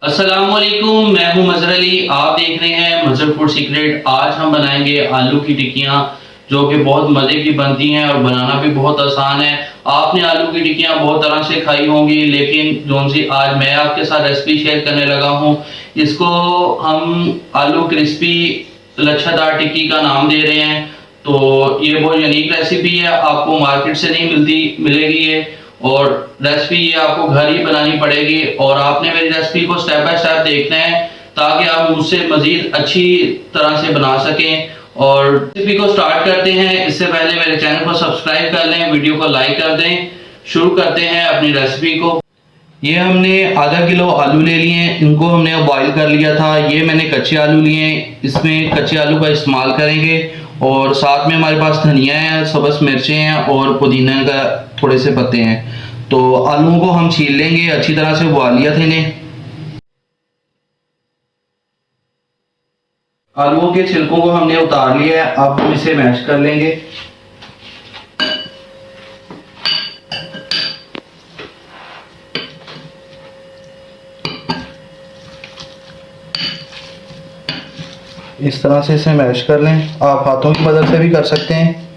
अस्सलामुअलैकुम, मैं हूं मजहर अली। आप देख रहे हैं मजहर फूड सीक्रेट। आज हम बनाएंगे आलू की टिक्कियाँ जो कि बहुत मज़े की बनती हैं और बनाना भी बहुत आसान है। आपने आलू की टिक्कियाँ बहुत तरह से खाई होंगी, लेकिन जो सी आज मैं आपके साथ रेसिपी शेयर करने लगा हूं, इसको हम आलू क्रिस्पी लच्छादार टिक्की का नाम दे रहे हैं। तो ये बहुत यूनिक रेसिपी है, आपको मार्केट से नहीं मिलेगी ये। और रेसिपी ये आपको घर ही बनानी पड़ेगी और आपने मेरी रेसिपी को स्टेप बाय स्टेप देखना है ताकि आप मुझसे मजीद अच्छी तरह से बना सकें। और रेसिपी को स्टार्ट करते हैं। इससे पहले मेरे चैनल को सब्सक्राइब कर लें, वीडियो को लाइक कर दें। शुरू करते हैं अपनी रेसिपी को। ये हमने आधा किलो आलू ले लिए हैं, इनको हमने बॉईल कर लिया था। ये मैंने कच्चे आलू लिए हैं, इसमें कच्चे आलू का इस्तेमाल करेंगे। और साथ में हमारे पास धनिया है, सब्ज़ मिर्चें हैं और पुदीना का थोड़े से पत्ते हैं। तो आलूओं को हम छील लेंगे, अच्छी तरह से उबाल लिया था इन्हें। आलूओं के छिलकों को हमने उतार लिया है, अब हम इसे मैश कर लेंगे। इस तरह से इसे मैश कर लें। आप हाथों की मदद से भी कर सकते हैं।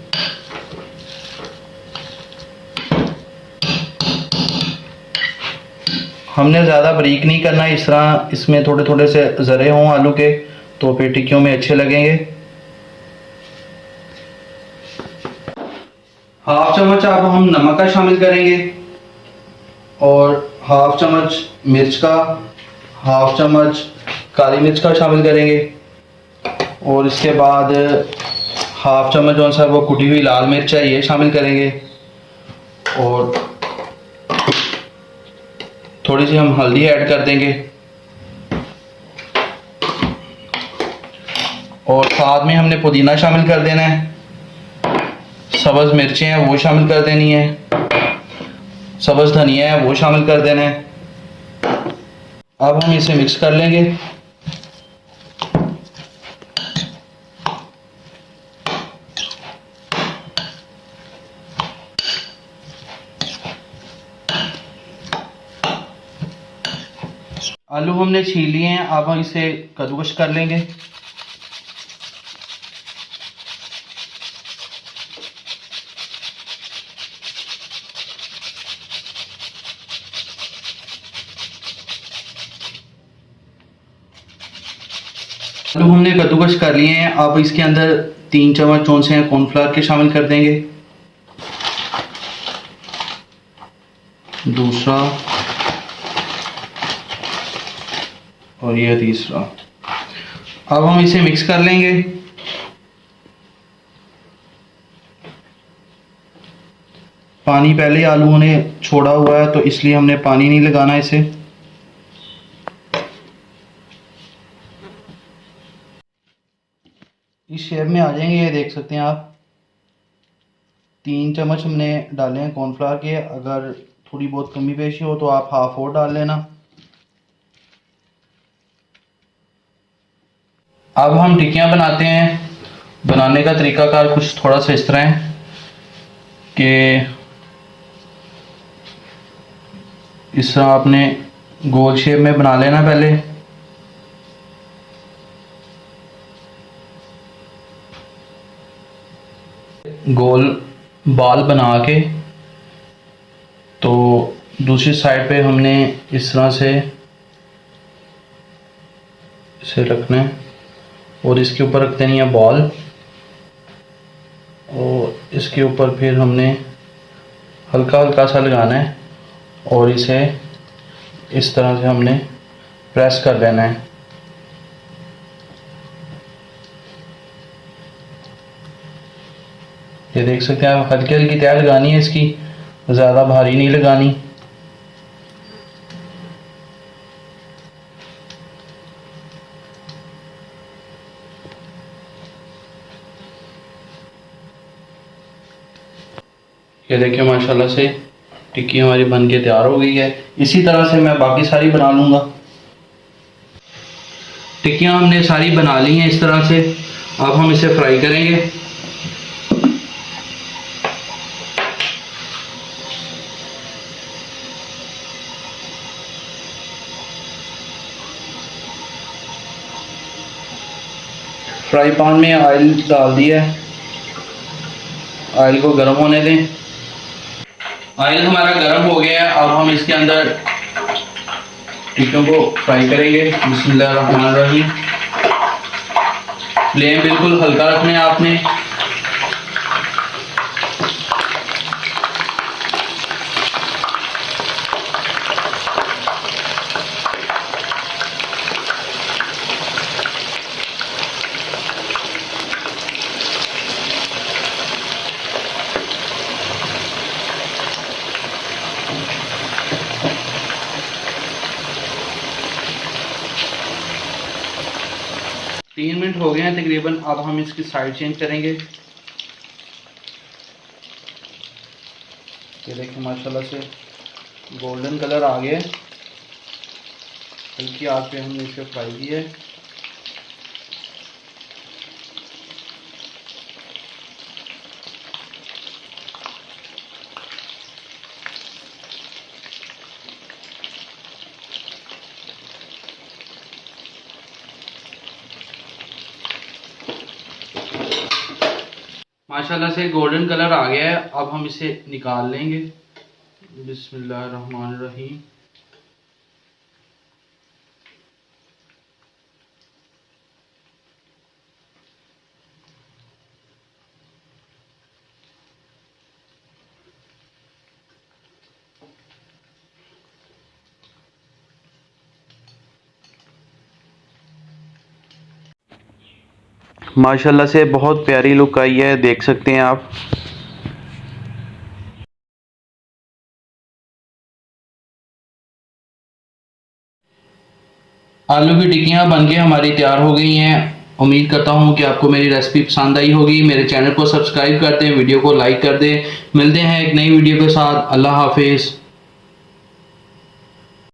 हमने ज़्यादा बारीक नहीं करना, इस तरह इसमें थोड़े थोड़े से ज़रे हों आलू के, तो फिर टिक्कियों में अच्छे लगेंगे। हाफ चम्मच अब हम नमक का शामिल करेंगे और हाफ चम्मच मिर्च का, हाफ चम्मच काली मिर्च का शामिल करेंगे। और इसके बाद हाफ चम्मच जो सा वो कुटी हुई लाल मिर्च है ये शामिल करेंगे। और थोड़ी सी हम हल्दी ऐड कर देंगे और साथ में हमने पुदीना शामिल कर देना है। सब्ज़ मिर्चें हैं वो शामिल कर देनी है, सब्ज़ धनिया है वो शामिल कर देना है। अब हम इसे मिक्स कर लेंगे। आलू हमने छील लिए हैं, अब हम इसे कद्दूकस कर लेंगे। आलू हमने कद्दूकस कर लिए हैं, अब इसके अंदर 3 चम्मच जो से हैं कॉर्नफ्लावर के शामिल कर देंगे। दूसरा और यह तीसरा। अब हम इसे मिक्स कर लेंगे। पानी पहले आलूओं ने छोड़ा हुआ है तो इसलिए हमने पानी नहीं लगाना इसे। इस शेप में आ जाएंगे, ये देख सकते हैं आप। 3 चम्मच हमने डाले हैं कॉर्नफ्लावर के, अगर थोड़ी बहुत कमी पेशी हो तो आप हाफ और डाल लेना। अब हम टिक्कियाँ बनाते हैं। बनाने का तरीकाकार कुछ थोड़ा सा इस तरह है कि इस तरह आपने गोल शेप में बना लेना पहले। गोल बाल बना के तो दूसरी साइड पे हमने इस तरह से इसे रखना है और इसके ऊपर रख देनी है बॉल। और इसके ऊपर फिर हमने हल्का हल्का सा लगाना है और इसे इस तरह से हमने प्रेस कर देना है। ये देख सकते हैं आप, हल्की हल्की तय लगानी है इसकी, ज़्यादा भारी नहीं लगानी। ये देखिए माशाल्लाह से टिक्की हमारी बन के तैयार हो गई है। इसी तरह से मैं बाकी सारी बना लूँगा। टिक्कियाँ हमने सारी बना ली हैं इस तरह से। अब हम इसे फ्राई करेंगे। फ्राई पैन में ऑयल डाल दिया है, ऑयल को गर्म होने दें। ऑयल हमारा गर्म हो गया है, अब हम इसके अंदर टिक्कियों को फ्राई करेंगे। बिस्मिल्लाहिर्रहमानिर्रहीम। फ्लेम बिल्कुल हल्का रखना है आपने। तीन मिनट हो गए हैं तकरीबन। अब हम इसकी साइड चेंज करेंगे। ये देखिए माशाल्लाह से गोल्डन कलर आ गया है। हल्की आग पे हमने इसे फ्राई किया है। माशाल्लाह से गोल्डन कलर आ गया है। अब हम इसे निकाल लेंगे। बिस्मिल्लाहिर्रहमानिर्रहीम। माशाल्लाह से बहुत प्यारी लुक आई है, देख सकते हैं आप। आलू की टिक्कियाँ बनके हमारी तैयार हो गई हैं। उम्मीद करता हूँ कि आपको मेरी रेसिपी पसंद आई होगी। मेरे चैनल को सब्सक्राइब कर दें, वीडियो को लाइक कर दें। मिलते हैं एक नई वीडियो के साथ। अल्लाह हाफिज़।